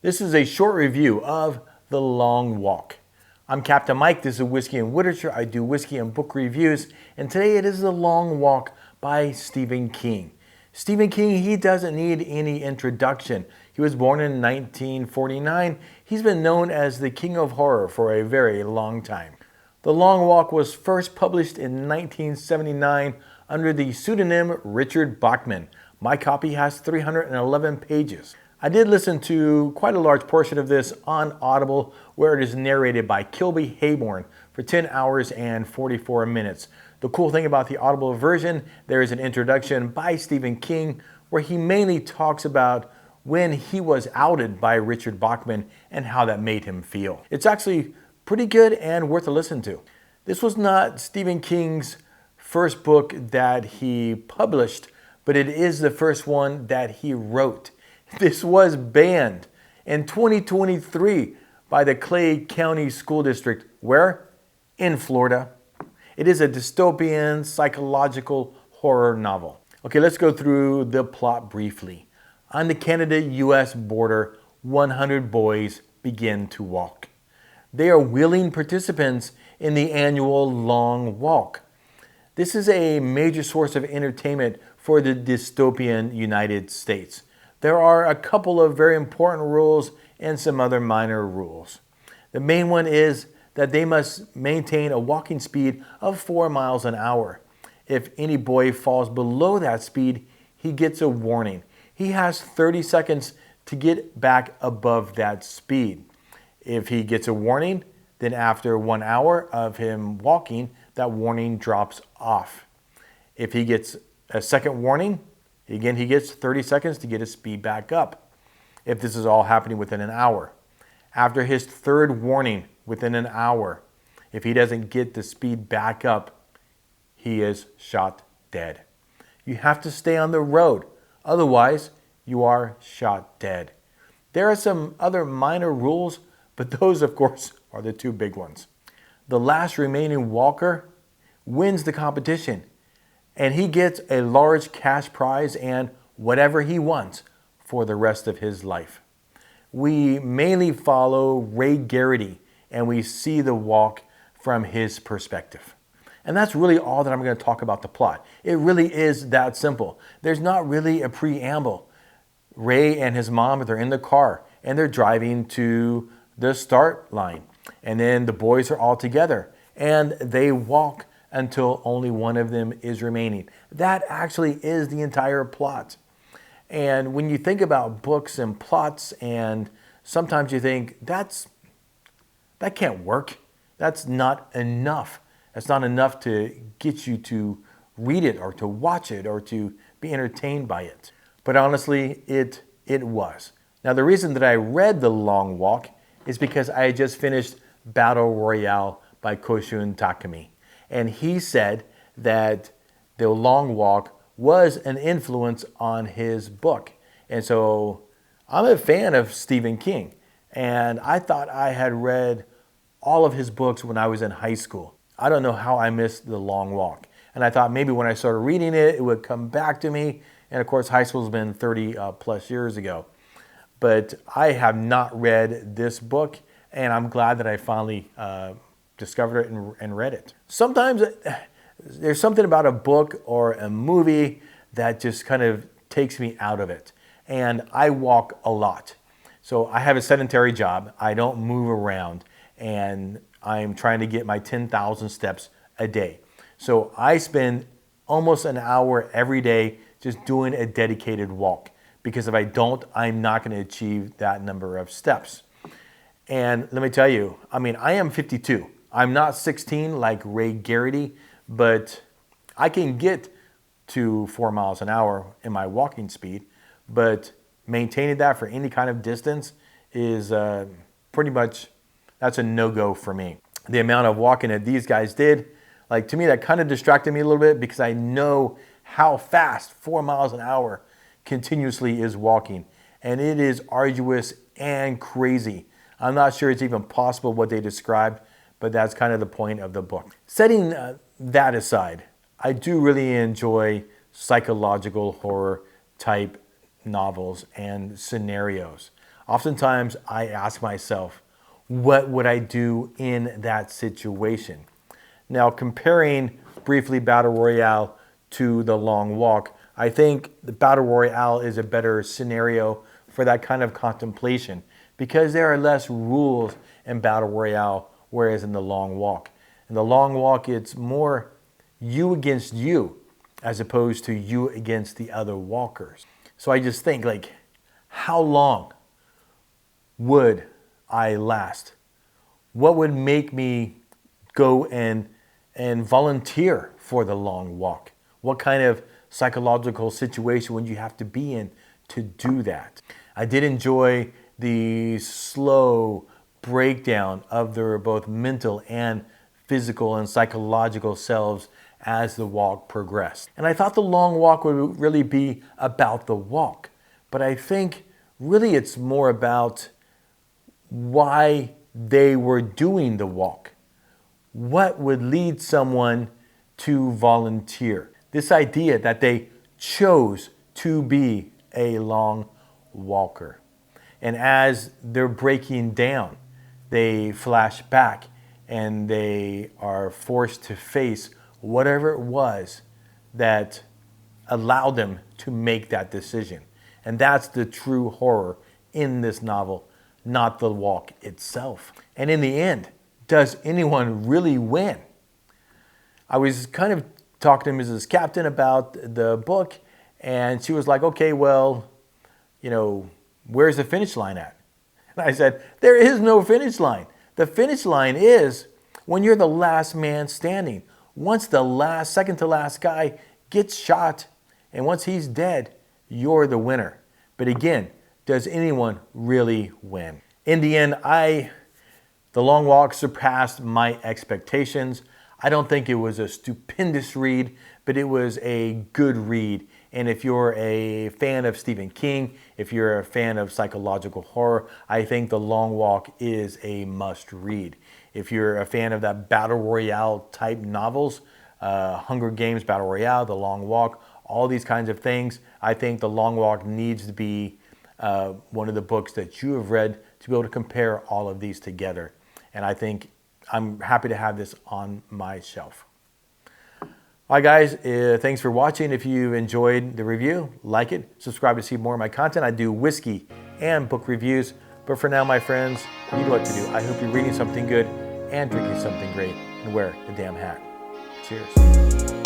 This is a short review of The Long Walk. I'm Captain Mike. This is Whiskey and Literature. I do whiskey and book reviews, and today it is The Long Walk by Stephen King. Stephen King, he doesn't need any introduction. He was born in 1949. He's been known as the King of Horror for a very long time. The Long Walk was first published in 1979 under the pseudonym Richard Bachman. My copy has 311 pages. I did listen to quite a large portion of this on Audible, where it is narrated by Kilby Hayborn for 10 hours and 44 minutes. The cool thing about the Audible version, there is an introduction by Stephen King where he mainly talks about when he was outed by Richard Bachman and how that made him feel. It's actually pretty good and worth a listen to. This was not Stephen King's first book that he published, but it is the first one that he wrote. This was banned in 2023 by the Clay County School District. Where? In Florida. It is a dystopian psychological horror novel. Okay, let's go through the plot briefly. On the Canada-US border, 100 boys begin to walk. They are willing participants in the annual Long Walk. This is a major source of entertainment for the dystopian United States. There are a couple of very important rules and some other minor rules. The main one is that they must maintain a walking speed of 4 miles an hour. If any boy falls below that speed, he gets a warning. He has 30 seconds to get back above that speed. If he gets a warning, then after 1 hour of him walking, that warning drops off. If he gets a second warning, again, he gets 30 seconds to get his speed back up, if this is all happening within an hour. After his third warning within an hour, if he doesn't get the speed back up, he is shot dead. You have to stay on the road, otherwise you are shot dead. There are some other minor rules, but those, of course, are the two big ones. The last remaining walker wins the competition, and he gets a large cash prize and whatever he wants for the rest of his life. We mainly follow Ray Garrity, and we see the walk from his perspective. And that's really all that I'm going to talk about the plot. It really is that simple. There's not really a preamble. Ray and his mom, they're in the car, and they're driving to the start line. And then the boys are all together, and they walk until only one of them is remaining. That actually is the entire plot. And when you think about books and plots, and sometimes you think, that can't work. That's not enough. That's not enough to get you to read it or to watch it or to be entertained by it. But honestly, it was. Now, the reason that I read The Long Walk is because I had just finished Battle Royale by Koshun Takami. And he said that The Long Walk was an influence on his book. And so I'm a fan of Stephen King. And I thought I had read all of his books when I was in high school. I don't know how I missed The Long Walk. And I thought maybe when I started reading it, it would come back to me. And of course, high school's been 30 plus years ago. But I have not read this book, and I'm glad that I finally discovered it and read it. Sometimes there's something about a book or a movie that just kind of takes me out of it. And I walk a lot. So I have a sedentary job. I don't move around, and I'm trying to get my 10,000 steps a day. So I spend almost an hour every day just doing a dedicated walk, because if I don't, I'm not going to achieve that number of steps. And let me tell you, I am 52. I'm not 16 like Ray Garrity, but I can get to 4 miles an hour in my walking speed, but maintaining that for any kind of distance is pretty much, that's a no-go for me. The amount of walking that these guys did, to me, that kind of distracted me a little bit, because I know how fast 4 miles an hour continuously is walking. And it is arduous and crazy. I'm not sure it's even possible what they described, but that's kind of the point of the book. Setting that aside, I do really enjoy psychological horror type novels and scenarios. oftentimes I ask myself, what would I do in that situation? Now, comparing briefly Battle Royale to the Long Walk, I think the Battle Royale is a better scenario for that kind of contemplation because there are less rules in Battle Royale, whereas in the Long Walk. In the Long Walk, it's more you against you as opposed to you against the other walkers. So I just think, like, how long would I last? What would make me go and volunteer for the Long Walk? What kind of psychological situation would you have to be in to do that? I did enjoy the slow breakdown of their both mental and physical and psychological selves as the walk progressed. And I thought the Long Walk would really be about the walk, but I think really it's more about why they were doing the walk. What would lead someone to volunteer? This idea that they chose to be a long walker. And as they're breaking down, they flash back and they are forced to face whatever it was that allowed them to make that decision. And that's the true horror in this novel, not the walk itself. And in the end, does anyone really win? I was kind of talking to Mrs. Captain about the book, and she was like, okay, well, where's the finish line at? And I said, there is no finish line. The finish line is when you're the last man standing. Once the second to last guy gets shot, and once he's dead, you're the winner. But again, does anyone really win? In the end, The Long Walk surpassed my expectations. I don't think it was a stupendous read, but it was a good read. And if you're a fan of Stephen King, if you're a fan of psychological horror, I think The Long Walk is a must read. If you're a fan of that Battle Royale type novels, Hunger Games, Battle Royale, The Long Walk, all these kinds of things, I think The Long Walk needs to be one of the books that you have read to be able to compare all of these together. And I think I'm happy to have this on my shelf. All right, guys, thanks for watching. If you enjoyed the review, like it, subscribe to see more of my content. I do whiskey and book reviews. But for now, my friends, you know what to do. I hope you're reading something good and drinking something great, and wear the damn hat. Cheers.